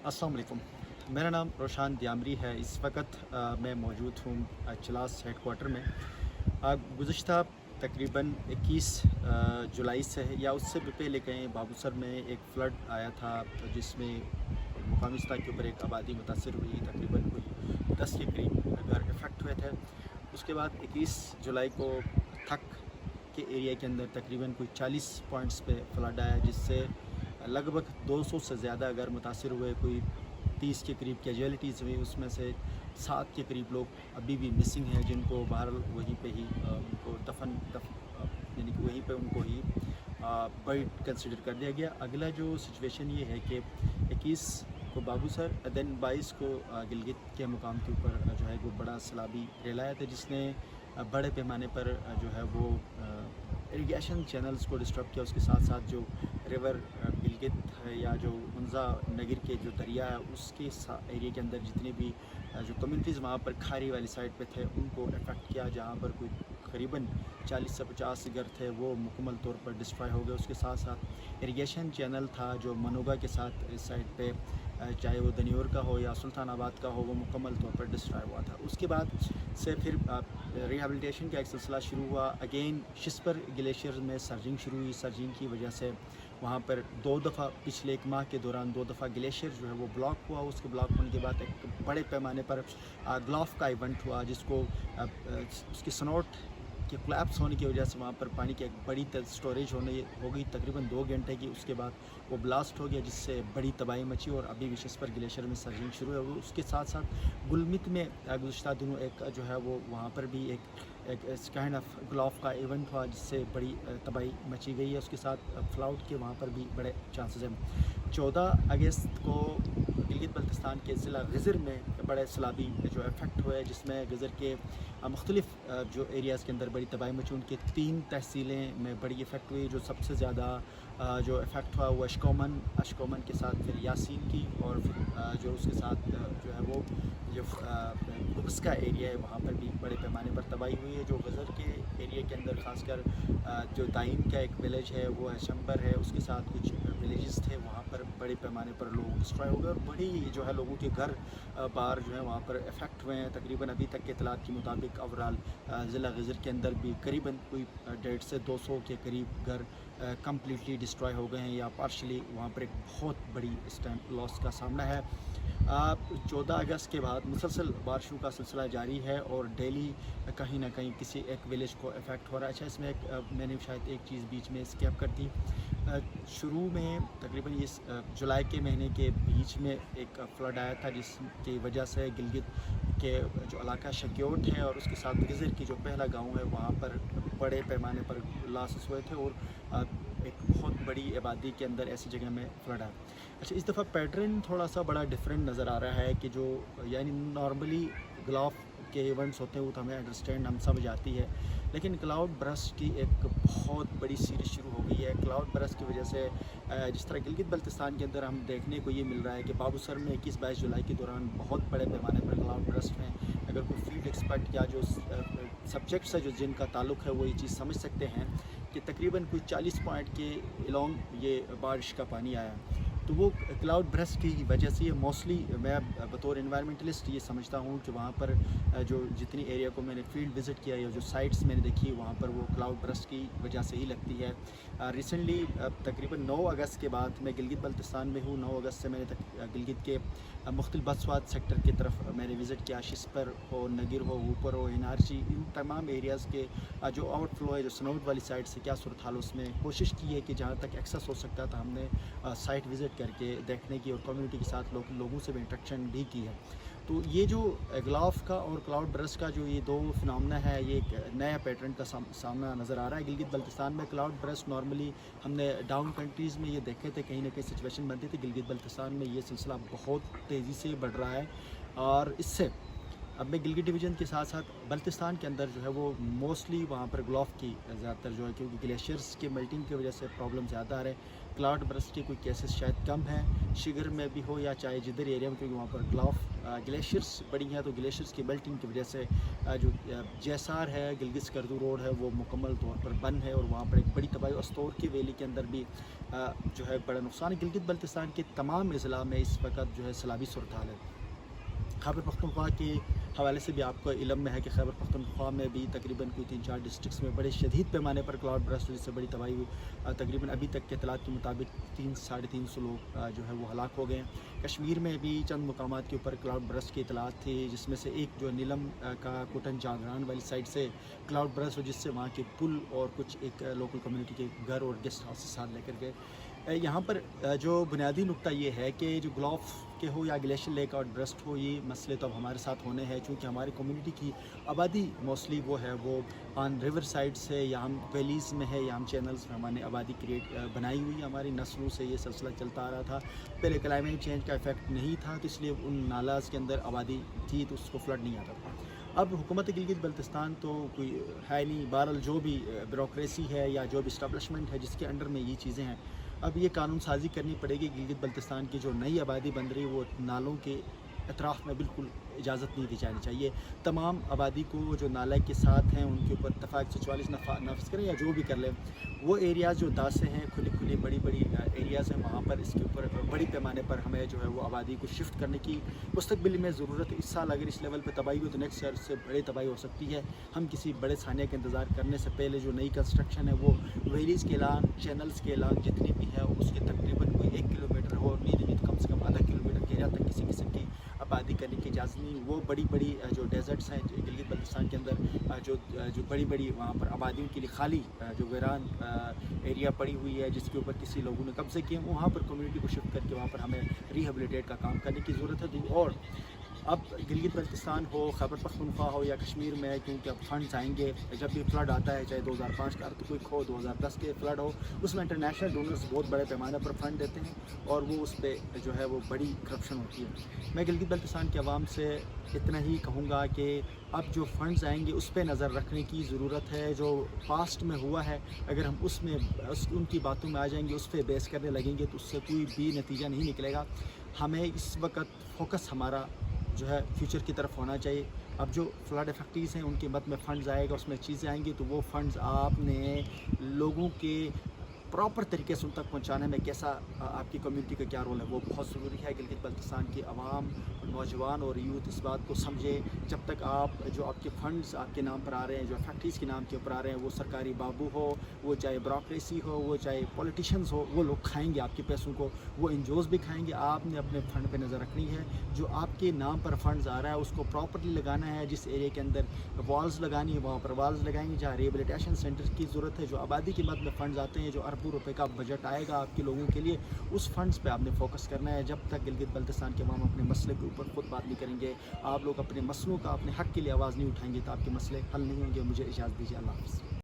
अस्सलाम वालेकुम। मेरा नाम रोशान दियामरी है। इस वक्त मैं मौजूद हूँ चलास हेड क्वार्टर में। गुज़श्ता तकरीबन 21 जुलाई से या उससे भी पहले कहीं बाबूसर में एक फ़्लड आया था, जिसमें मुकामी सतह के ऊपर एक आबादी मुतासर हुई। तकरीबन कोई 10 के करीब घर इफ़ेक्ट हुए थे। उसके बाद 21 जुलाई को थक के एरिया के अंदर तकरीबन कोई 40 पॉइंट्स पे फ़्लड आया, जिससे लगभग 200 से ज़्यादा घर मुतासर हुए। कोई 30 के करीब कैजुअलिटीज़ हुई, उसमें से 7 के करीब लोग अभी भी मिसिंग हैं, जिनको बहरहाल वहीं पे ही उनको यानी कि वहीं पे उनको ही बर्ड कंसिडर कर दिया गया। अगला जो सिचुएशन ये है कि 21 को बाबूसर, देन 22 को गिलगित के मुकाम के ऊपर जो है वो बड़ा सैलाबी रेल आया था, जिसने बड़े पैमाने पर जो है वो इरिगेशन चैनल्स को डिस्टर्ब किया। उसके साथ साथ जो रिवर गिलगित है या जो मुंजा नगर के जो दरिया है उसके एरिया के अंदर जितने भी जो कम्युनिटीज़ वहाँ पर खारी वाली साइड पे थे उनको इफ़ेक्ट किया, जहाँ पर कोई करीबन 40 से 50 घर थे वो मुकम्मल तौर पर डिस्ट्रॉय हो गए। उसके साथ साथ इरिगेशन चैनल था जो मनोगा के साथ इस साइड पे, चाहे वो दनियोर का हो या सुल्तानाबाद का हो, वो मुकम्मल तौर पर डिस्ट्रॉय हुआ था। उसके बाद से फिर रिहेबिलिटेशन का एक सिलसिला शुरू हुआ। अगेन शिस्पर ग्लेशियर में सर्जिंग शुरू हुई। सर्जिंग की वजह से वहाँ पर 2 दफ़ा पिछले 1 माह के दौरान 2 दफ़ा ग्लेशियर जो है वो ब्लॉक हुआ। उसके ब्लॉक होने के बाद एक बड़े पैमाने पर ग्लाफ का इवेंट हुआ, जिसको उसकी स्नोट के कोलैप्स होने की वजह से वहाँ पर पानी की एक बड़ी स्टोरेज हो गई तकरीबन 2 घंटे की। उसके बाद वो ब्लास्ट हो गया, जिससे बड़ी तबाही मची और अभी भी शिस्पर ग्लेशियर में सर्जिंग शुरू है। उसके साथ साथ गुलमित में गुज़श्ता दिनों एक जो है वो वहाँ पर भी एक काइंड ऑफ ग्लाफ का इवेंट हुआ, जिससे बड़ी तबाही मची गई है। उसके साथ फ्लाउट के वहाँ पर भी बड़े चांसेस हैं। 14 अगस्त को गिलगित बल्तिस्तान के ज़िला गज़र में बड़े सैलाबी जो इफ़ेक्ट हुए, जिसमें गज़र के मुख्तलिफ जो एरियाज़ के अंदर बड़ी तबाही मची। उनके 3 तहसीलें में बड़ी इफ़ेक्ट हुई। जो सबसे ज़्यादा जो इफ़ेक्ट हुआ वो अशकोमन के साथ फिर यासीन की, और फिर जो उसके साथ जो है वो जो बुक्स का एरिया है वहाँ पर भी बड़े पैमाने पर तबाही हुई है। जो गज़र के एरिया के अंदर ख़ासकर जो दाइन का एक विलेज है वो शंबर है, उसके साथ कुछ विलेजेस थे, वहाँ पर बड़े पैमाने पर लोग डिस्ट्रॉय हो गए और बड़ी जो है लोगों के घर बार जो है वहाँ पर इफ़ेक्ट हुए हैं। तकरीबन अभी तक के इतलात के मुताबिक ओवरऑल ज़िला गज़र के अंदर भी करीबन कोई 150 से 200 के करीब घर कम्प्लीटली डिस्ट्रॉय हो गए हैं या पार्शली। वहाँ पर एक बहुत बड़ी इस टाइम लॉस का सामना है। 14 अगस्त के बाद मुसलसल बारिशों का सिलसिला जारी है और डेली कहीं ना कहीं किसी एक विलेज को इफ़ेक्ट हो रहा है। अच्छा, इसमें मैंने शायद एक चीज़ बीच में स्किप कर दी। शुरू में तकरीबन इस जुलाई के महीने के बीच में एक फ़्लड आया था, जिसकी वजह से गिलगित के जो इलाका शक्योट है और उसके साथ गज़र की जो पहला गांव है वहाँ पर बड़े पैमाने पर लॉसेस हुए थे और एक बहुत बड़ी आबादी के अंदर ऐसी जगह में फ़्लड आया। अच्छा, इस दफ़ा पैटर्न थोड़ा सा बड़ा डिफरेंट नज़र आ रहा है कि जो यानी नॉर्मली ग्लाफ के इवेंट्स होते हैं वो तो हमें अंडरस्टैंड हम समझ आती है, लेकिन क्लाउड बरस्ट की एक बहुत बड़ी सीरीज़ शुरू हो गई है। क्लाउड बरस्ट की वजह से जिस तरह गिलगित बल्तिस्तान के अंदर हम देखने को ये मिल रहा है कि बाबूसर में 21-22 जुलाई के दौरान बहुत बड़े पैमाने पर क्लाउड बरस्ट में अगर कोई फील्ड एक्सपर्ट या जो सब्जेक्ट्स है जो जिनका ताल्लुक़ है वो ये चीज़ समझ सकते हैं कि तकरीबन कोई 40 पॉइंट के अलोंग ये बारिश का पानी आया। तो वो क्लाउड बरस्ट की वजह से ये मोस्टली मैं बतौर इन्वायरमेंटलिस्ट ये समझता हूँ कि वहाँ पर जो जितनी एरिया को मैंने फील्ड विज़िट किया या जो साइट्स मैंने देखी वहाँ पर वो क्लाउड बरस्ट की वजह से ही लगती है। रिसेंटली तकरीबन 9 अगस्त के बाद मैं गिलगित बल्तिस्तान में हूँ। 9 अगस्त से मैंने गिलगित के मुख्तलिफ बसवात सेक्टर की तरफ मैंने विज़िट किया। शिस्पर हो, नगिर हो, ऊपर हो, इनारची, इन तमाम एरियाज़ के जो आउटफ्लो है जो स्नोट वाली साइड से क्या सूरत हाल उसमें कोशिश की है कि जहाँ तक एक्सेस हो सकता था हमने साइट विज़िट करके देखने की और कम्युनिटी के साथ लोगों से भी इंटरेक्शन भी की है। तो ये जो ग्लाफ का और क्लाउड बरस्ट का जो ये 2 फिनोमेना है, ये एक नया पैटर्न का सामना नज़र आ रहा है। गिलगित बल्तिस्तान में क्लाउड बरस्ट नॉर्मली हमने डाउन कंट्रीज़ में ये देखे थे, कहीं ना कहीं सिचुएशन बनती थी। गिलगित बल्तिस्तान में ये सिलसिला बहुत तेज़ी से बढ़ रहा है और इससे अब मैं गिलगित डिवीज़न के साथ साथ बल्तिस्तान के अंदर जो है वो मोस्टली वहाँ पर ग्लाफ की ज़्यादातर जो है, क्योंकि ग्लेशियर्स के मेल्टिंग की वजह से प्रॉब्लम ज़्यादा आ रहे हैं। क्लाउड बरस्ट के कोई केसेस शायद कम हैं, शिगर में भी हो या चाहे जिधर एरिया में, क्योंकि वहाँ पर ग्लाफ گلیشیئرس بڑی ہیں تو گلیشیئرس کی میلٹنگ کی وجہ سے جو جیسار ہے گلگت سکردو روڈ ہے وہ مکمل طور پر بند ہے اور وہاں پر ایک بڑی تباہی استور کی ویلی کے اندر بھی جو ہے بڑا نقصان ہے۔ گلگت بلتستان کے تمام اضلاع میں اس وقت جو ہے سیلابی صورتحال ہے۔ خیبر پختونخوا کے حوالے سے بھی آپ کو علم میں ہے کہ خیبر پختونخوا میں بھی تقریباً کوئی 3-4 ڈسٹرکس میں بڑے شدید پیمانے پر کلاؤڈ برسٹ جس سے بڑی تباہی ہوئی۔ تقریباً ابھی تک کے اطلاعات کے مطابق 300-350 لوگ جو ہے وہ ہلاک ہو گئے ہیں۔ کشمیر میں بھی چند مقامات کے اوپر کلاؤڈ برسٹ کی اطلاعات تھی جس میں سے ایک جو نیلم کا کوٹن جاگران والی سائڈ سے کلاؤڈ برسٹ ہو جس سے وہاں کے پل اور کچھ ایک لوکل کمیونٹی کے گھر اور گیسٹ ہاؤس ساتھ لے کر گئے۔ یہاں پر جو بنیادی نقطہ یہ ہے کہ جو گلوف کے ہو یا گلیشیئر لیک آؤٹ برسٹ ہو یہ مسئلے تو اب ہمارے ساتھ ہونے ہیں چونکہ ہماری کمیونٹی کی آبادی موسٹلی وہ ہے وہ آن ریور سائڈ سے یا ہم ویلیز میں ہے یا ہم چینلز میں ہم نے آبادی بنائی ہوئی ہماری نسلوں سے یہ سلسلہ چلتا آ رہا تھا۔ پہلے کلائمیٹ چینج کا افیکٹ نہیں تھا تو اس لیے ان نالاز کے اندر آبادی تھی تو اس کو فلڈ نہیں آتا تھا۔ اب حکومت گلگت بلتستان تو کوئی ہے نہیں، بہرحال جو بھی بیوروکریسی ہے یا جو بھی اسٹیبلشمنٹ ہے جس کے انڈر میں یہ چیزیں ہیں اب یہ قانون سازی کرنی پڑے گی۔ گلگت بلتستان کی جو نئی آبادی بن رہی ہے وہ نالوں کے اطراف میں بالکل اجازت نہیں دی جانی چاہیے۔ تمام آبادی کو جو نالے کے ساتھ ہیں ان کے اوپر دفعہ 144 نافذ کریں یا جو بھی کر لیں۔ وہ ایریاز جو داسے ہیں کھلی بڑی ایریاز ہیں وہاں پر اس کے اوپر بڑی پیمانے پر ہمیں جو ہے وہ آبادی کو شفٹ کرنے کی مستقبل میں ضرورت ہے۔ اس سال اگر اس لیول پہ تباہی ہوئی تو نیکسٹ ایئر سے بڑی تباہی ہو سکتی ہے۔ ہم کسی بڑے ثانیہ کا انتظار کرنے سے پہلے جو نئی کنسٹرکشن ہے وہ ویلیز کے اعلان چینلز کے اعلان جتنی بھی ہے اس کے تقریباً کوئی 1 کلومیٹر ہو نہیں تو کم سے کم آدھا کلومیٹر کے ایریا تک کسی قسم کی آبادی کرنے کی اجازت نہیں۔ وہ بڑی جو ڈیزرٹس ہیں گلگت بلتستان کے اندر جو بڑی وہاں پر آبادیوں کے لیے خالی جو ویران ایریا پڑی ہوئی ہے جس کے اوپر کسی لوگوں نے قبضے کیے وہاں پر کمیونٹی کو شفٹ کر کے وہاں پر ہمیں ریہیبلیٹیٹ کا کام کرنے کی ضرورت ہے۔ اور اب گلگت بلتستان ہو خیبر پختونخوا ہو یا کشمیر میں کیونکہ اب فنڈز آئیں گے جب بھی فلڈ آتا ہے چاہے 2005 کا ارتھکوئک ہو 2010 کے فلڈ ہو اس میں انٹرنیشنل ڈونرز بہت بڑے پیمانے پر فنڈ دیتے ہیں اور وہ اس پہ جو ہے وہ بڑی کرپشن ہوتی ہے۔ میں گلگت بلتستان کے عوام سے اتنا ہی کہوں گا کہ اب جو فنڈز آئیں گے اس پہ نظر رکھنے کی ضرورت ہے۔ جو پاسٹ میں ہوا ہے اگر ہم اس میں ان کی باتوں میں آ جائیں گے اس پہ بیس کرنے لگیں گے تو اس سے کوئی بھی نتیجہ نہیں نکلے گا۔ ہمیں اس وقت فوکس ہمارا جو ہے فیوچر کی طرف ہونا چاہیے۔ اب جو فلڈ افیکٹیز ہیں ان کے مد میں فنڈز آئے گا اس میں چیزیں آئیں گی تو وہ فنڈز آپ نے لوگوں کے پراپر طریقے سے ان تک پہنچانے میں کیسا آپ کی کمیونٹی کا کیا رول ہے وہ بہت ضروری ہے۔ گلگت بلتستان کی عوام نوجوان اور یوتھ اس بات کو سمجھے جب تک آپ جو آپ کے فنڈز آپ کے نام پر آ رہے ہیں جو فیکٹریز کے نام کے اوپر آ رہے ہیں وہ سرکاری بابو ہو وہ چاہے بیوروکریسی ہو وہ چاہے پولیٹیشنز ہو وہ لوگ کھائیں گے آپ کے پیسوں کو، وہ انجوز بھی کھائیں گے۔ آپ نے اپنے فنڈ پہ نظر رکھنی ہے، جو آپ کے نام پر فنڈز آ رہا ہے اس کو پراپرلی لگانا ہے۔ جس ایریا کے اندر والز لگانی ہے وہاں پر والز لگائیں گے، جہاں ریہیبلیٹیشن سینٹر کی ضرورت ہے جو آبادی کے مد میں فنڈز آتے ہیں جو اربوں روپے کا بجٹ آئے گا آپ کے لوگوں کے لیے اس فنڈز پہ آپ نے فوکس کرنا ہے۔ جب تک گلگت بلتستان کے عوام اپنے مسئلے کے اوپر خود بات نہیں کریں گے آپ لوگ اپنے مسئلوں کا اپنے حق کے لیے آواز نہیں اٹھائیں گے تو آپ کے مسئلے حل نہیں ہوں گے۔ مجھے اجازت دیجیے، اللہ حافظ۔